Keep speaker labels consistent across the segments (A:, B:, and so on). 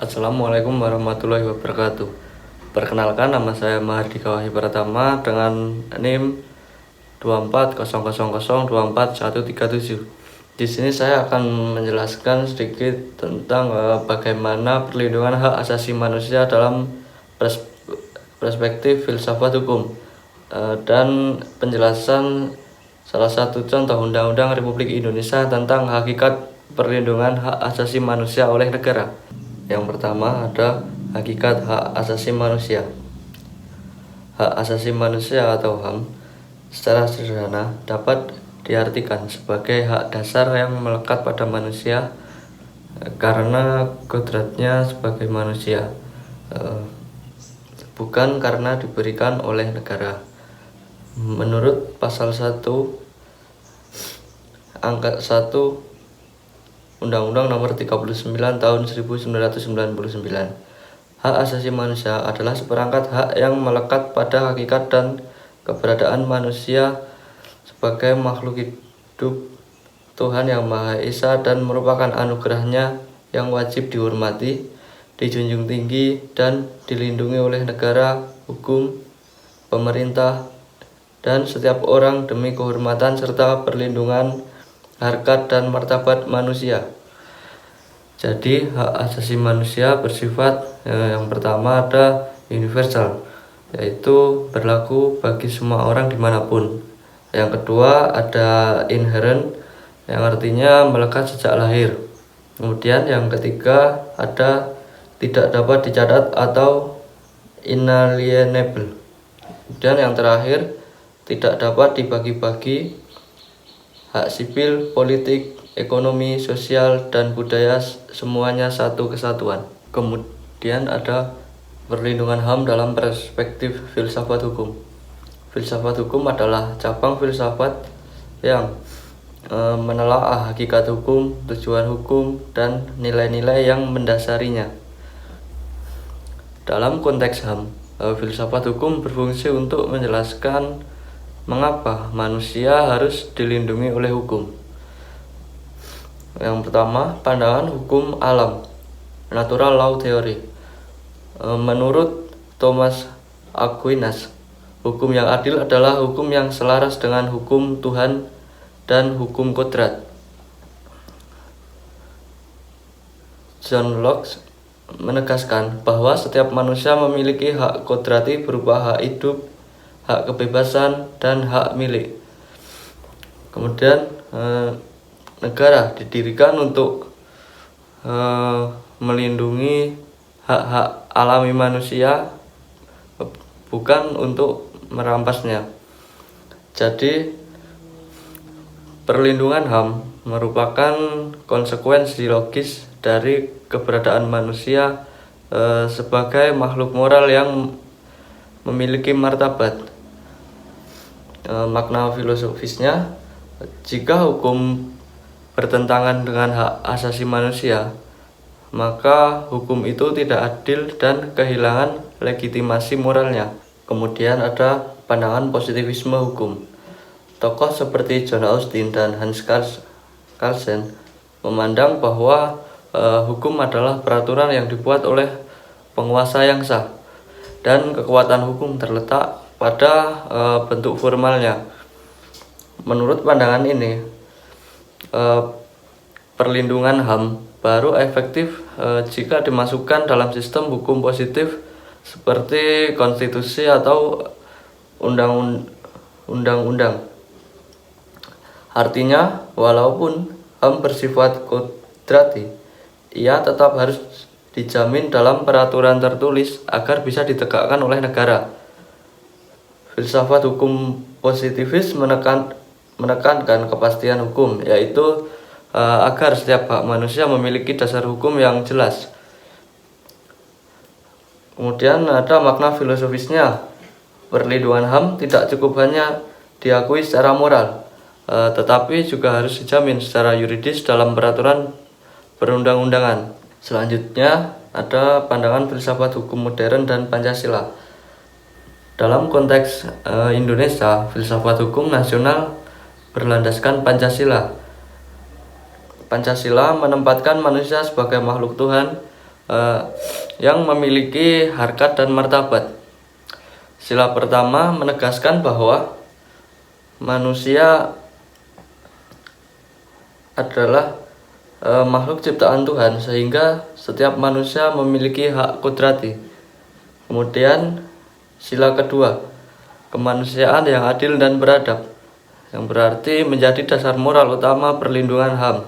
A: Assalamualaikum warahmatullahi wabarakatuh. Perkenalkan, nama saya Mahardika Wahyu Pratama dengan NIM 24000241137. Di sini saya akan menjelaskan sedikit tentang bagaimana perlindungan hak asasi manusia dalam perspektif filsafat hukum dan penjelasan salah satu contoh Undang-Undang Republik Indonesia tentang hakikat perlindungan hak asasi manusia oleh negara. Yang pertama ada hakikat hak asasi manusia. Hak asasi manusia atau HAM secara sederhana dapat diartikan sebagai hak dasar yang melekat pada manusia karena kodratnya sebagai manusia, bukan karena diberikan oleh negara. Menurut pasal 1 angka 1 Undang-Undang Nomor 39 Tahun 1999, hak asasi manusia adalah seperangkat hak yang melekat pada hakikat dan keberadaan manusia sebagai makhluk hidup Tuhan Yang Maha Esa dan merupakan anugerahnya yang wajib dihormati, dijunjung tinggi, dan dilindungi oleh negara, hukum, pemerintah, dan setiap orang demi kehormatan serta perlindungan harkat dan martabat manusia. Jadi hak asasi manusia bersifat yang pertama ada universal, yaitu berlaku bagi semua orang dimanapun. Yang kedua ada inherent, yang artinya melekat sejak lahir. Kemudian yang ketiga ada tidak dapat dicatat atau inalienable. Dan yang terakhir tidak dapat dibagi-bagi. Hak sipil, politik, ekonomi, sosial, dan budaya semuanya satu kesatuan. Kemudian ada perlindungan HAM dalam perspektif filsafat hukum. Filsafat hukum adalah cabang filsafat yang menelaah hakikat hukum, tujuan hukum, dan nilai-nilai yang mendasarinya. Dalam konteks HAM, filsafat hukum berfungsi untuk menjelaskan mengapa manusia harus dilindungi oleh hukum. Yang pertama, pandangan hukum alam, natural law theory. Menurut Thomas Aquinas, hukum yang adil adalah hukum yang selaras dengan hukum Tuhan dan hukum kodrat. John Locke menegaskan bahwa setiap manusia memiliki hak kodrati berupa hak hidup, hak kebebasan, dan hak milik. Kemudian negara didirikan untuk melindungi hak-hak alami manusia, bukan untuk merampasnya. Jadi perlindungan HAM merupakan konsekuensi logis dari keberadaan manusia sebagai makhluk moral yang memiliki martabat. Makna filosofisnya, jika hukum bertentangan dengan hak asasi manusia, maka hukum itu tidak adil dan kehilangan legitimasi moralnya. Kemudian ada pandangan positivisme hukum. Tokoh seperti John Austin dan Hans Kelsen memandang bahwa hukum adalah peraturan yang dibuat oleh penguasa yang sah, dan kekuatan hukum terletak pada bentuk formalnya. Menurut pandangan ini, perlindungan HAM baru efektif jika dimasukkan dalam sistem hukum positif seperti konstitusi atau undang-undang. Artinya, walaupun HAM bersifat kodrati, ia tetap harus dijamin dalam peraturan tertulis agar bisa ditegakkan oleh negara. Filsafat hukum positivis menekankan kepastian hukum, yaitu agar setiap hak manusia memiliki dasar hukum yang jelas. Kemudian ada makna filosofisnya. Perlindungan HAM tidak cukup hanya diakui secara moral, tetapi juga harus dijamin secara yuridis dalam peraturan perundang-undangan. Selanjutnya ada pandangan filsafat hukum modern dan Pancasila. Dalam konteks Indonesia, filsafat hukum nasional berlandaskan Pancasila. Pancasila menempatkan manusia sebagai makhluk Tuhan, yang memiliki harkat dan martabat. Sila pertama menegaskan bahwa manusia adalah makhluk ciptaan Tuhan, sehingga setiap manusia memiliki hak kodrati. Kemudian sila kedua, kemanusiaan yang adil dan beradab, yang berarti menjadi dasar moral utama perlindungan HAM.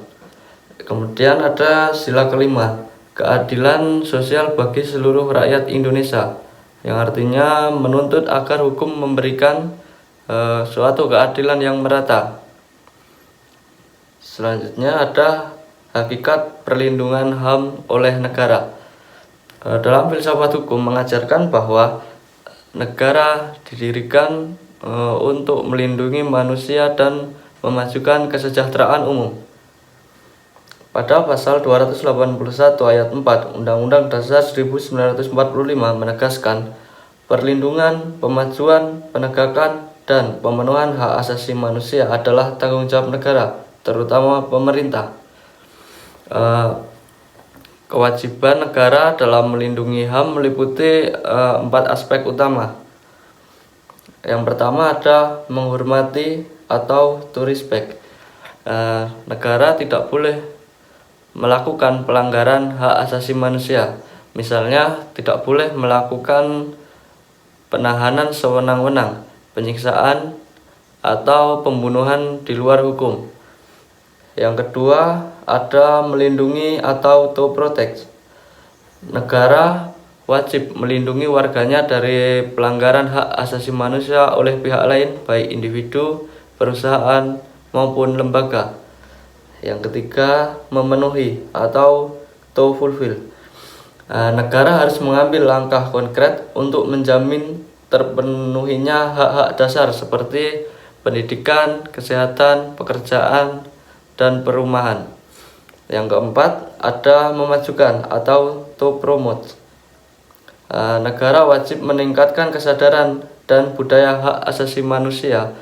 A: Kemudian ada sila kelima, keadilan sosial bagi seluruh rakyat Indonesia, yang artinya menuntut agar hukum memberikan suatu keadilan yang merata. Selanjutnya ada hakikat perlindungan HAM oleh negara. Dalam filsafat hukum mengajarkan bahwa negara didirikan untuk melindungi manusia dan memajukan kesejahteraan umum. Pada pasal 281 ayat 4 Undang-Undang Dasar 1945 menegaskan perlindungan, pemajuan, penegakan, dan pemenuhan hak asasi manusia adalah tanggung jawab negara, terutama pemerintah. Kewajiban negara dalam melindungi HAM meliputi 4 aspek utama. Yang pertama ada menghormati atau to respect. Negara tidak boleh melakukan pelanggaran hak asasi manusia. Misalnya tidak boleh melakukan penahanan sewenang-wenang, penyiksaan, atau pembunuhan di luar hukum. Yang kedua ada melindungi atau to protect. Negara wajib melindungi warganya dari pelanggaran hak asasi manusia oleh pihak lain, baik individu, perusahaan, maupun lembaga. Yang ketiga, memenuhi atau to fulfill. Negara harus mengambil langkah konkret untuk menjamin terpenuhinya hak-hak dasar seperti pendidikan, kesehatan, pekerjaan, dan perumahan. Yang keempat, ada memajukan atau to promote. Negara wajib meningkatkan kesadaran dan budaya hak asasi manusia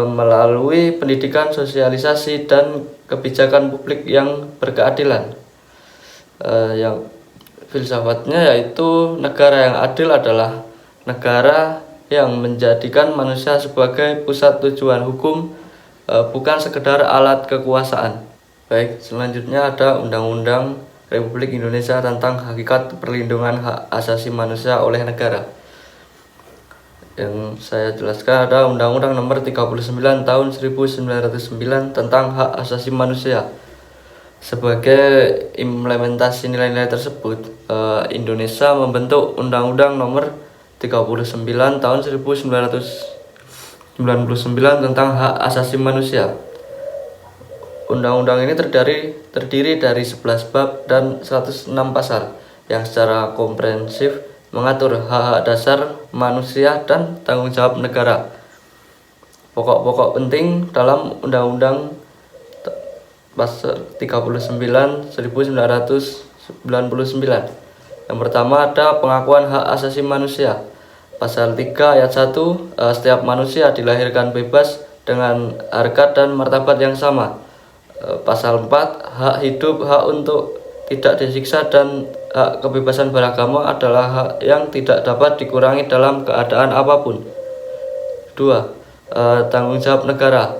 A: melalui pendidikan, sosialisasi, dan kebijakan publik yang berkeadilan. Yang filsafatnya yaitu negara yang adil adalah negara yang menjadikan manusia sebagai pusat tujuan hukum, bukan sekedar alat kekuasaan. Baik, selanjutnya ada Undang-Undang Republik Indonesia tentang hakikat perlindungan hak asasi manusia oleh negara. Yang saya jelaskan ada Undang-Undang Nomor 39 Tahun 1909 tentang hak asasi manusia. Sebagai implementasi nilai-nilai tersebut, Indonesia membentuk Undang-Undang Nomor 39 Tahun 1999 tentang hak asasi manusia. Undang-undang ini terdiri dari 11 bab dan 106 pasal yang secara komprehensif mengatur hak-hak dasar manusia dan tanggung jawab negara. Pokok-pokok penting dalam Undang-Undang Pasal 39 1999. Yang pertama ada pengakuan hak asasi manusia. Pasal 3 ayat 1, setiap manusia dilahirkan bebas dengan harkat dan martabat yang sama. Pasal 4, hak hidup, hak untuk tidak disiksa, dan hak kebebasan beragama adalah hak yang tidak dapat dikurangi dalam keadaan apapun. 2. Tanggung jawab negara.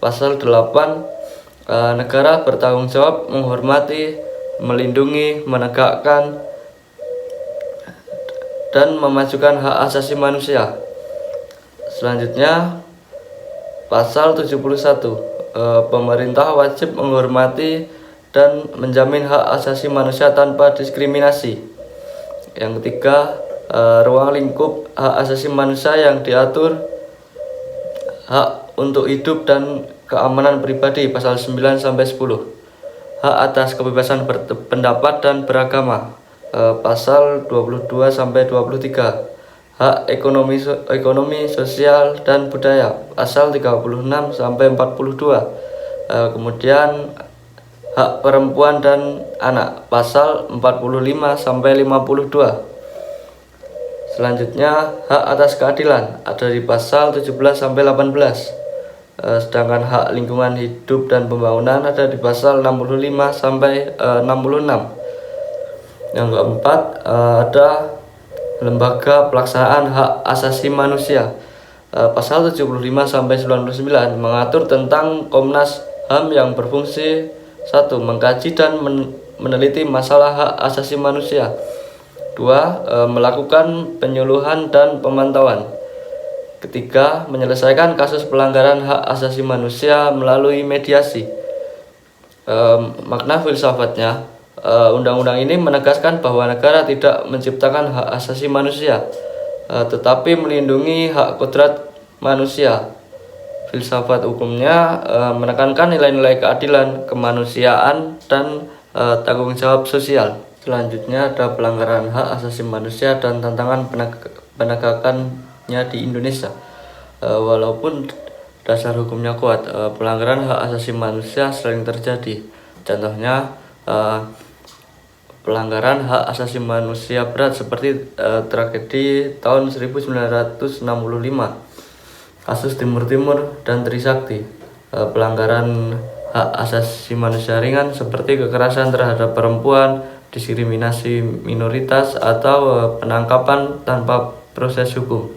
A: Pasal 8, negara bertanggung jawab menghormati, melindungi, menegakkan, dan memajukan hak asasi manusia. Selanjutnya, pasal 71, pemerintah wajib menghormati dan menjamin hak asasi manusia tanpa diskriminasi. Yang ketiga, ruang lingkup hak asasi manusia yang diatur hak untuk hidup dan keamanan pribadi pasal 9 sampai 10. Hak atas kebebasan berpendapat dan beragama pasal 22 sampai 23. Hak ekonomi, sosial, dan budaya pasal 36 sampai 42. Kemudian hak perempuan dan anak pasal 45 sampai 52. Selanjutnya hak atas keadilan ada di pasal 17 sampai 18. Sedangkan hak lingkungan hidup dan pembangunan ada di pasal 65 sampai 66. Yang keempat, ada Lembaga Pelaksanaan Hak Asasi Manusia. Pasal 75 sampai 99 mengatur tentang Komnas HAM yang berfungsi: 1. Mengkaji dan meneliti masalah hak asasi manusia. 2. Melakukan penyuluhan dan pemantauan. Ketiga, menyelesaikan kasus pelanggaran hak asasi manusia melalui mediasi. Makna filsafatnya, undang-undang ini menegaskan bahwa negara tidak menciptakan hak asasi manusia, tetapi melindungi hak kodrat manusia. Filsafat hukumnya menekankan nilai-nilai keadilan, kemanusiaan, dan tanggung jawab sosial. Selanjutnya ada pelanggaran hak asasi manusia dan tantangan penegakannya di Indonesia. Walaupun dasar hukumnya kuat, pelanggaran hak asasi manusia sering terjadi. Contohnya, pelanggaran hak asasi manusia berat seperti tragedi tahun 1965, kasus Timur Timur dan Trisakti. Pelanggaran hak asasi manusia ringan seperti kekerasan terhadap perempuan, diskriminasi minoritas, atau penangkapan tanpa proses hukum.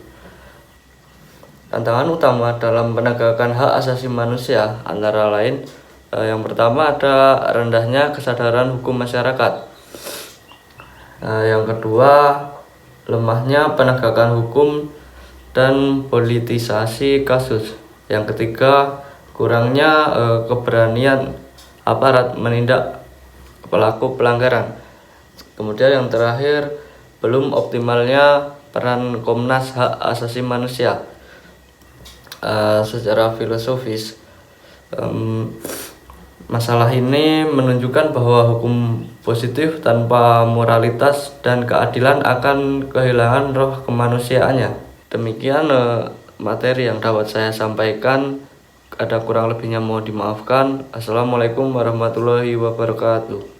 A: Tantangan utama dalam penegakan hak asasi manusia antara lain, yang pertama ada rendahnya kesadaran hukum masyarakat. Yang kedua, lemahnya penegakan hukum dan politisasi kasus. Yang ketiga, kurangnya keberanian aparat menindak pelaku pelanggaran. Kemudian yang terakhir, belum optimalnya peran Komnas Hak Asasi Manusia. Secara filosofis, masalah ini menunjukkan bahwa hukum positif tanpa moralitas dan keadilan akan kehilangan roh kemanusiaannya. Demikian materi yang dapat saya sampaikan. Ada kurang lebihnya mohon dimaafkan. Assalamualaikum warahmatullahi wabarakatuh.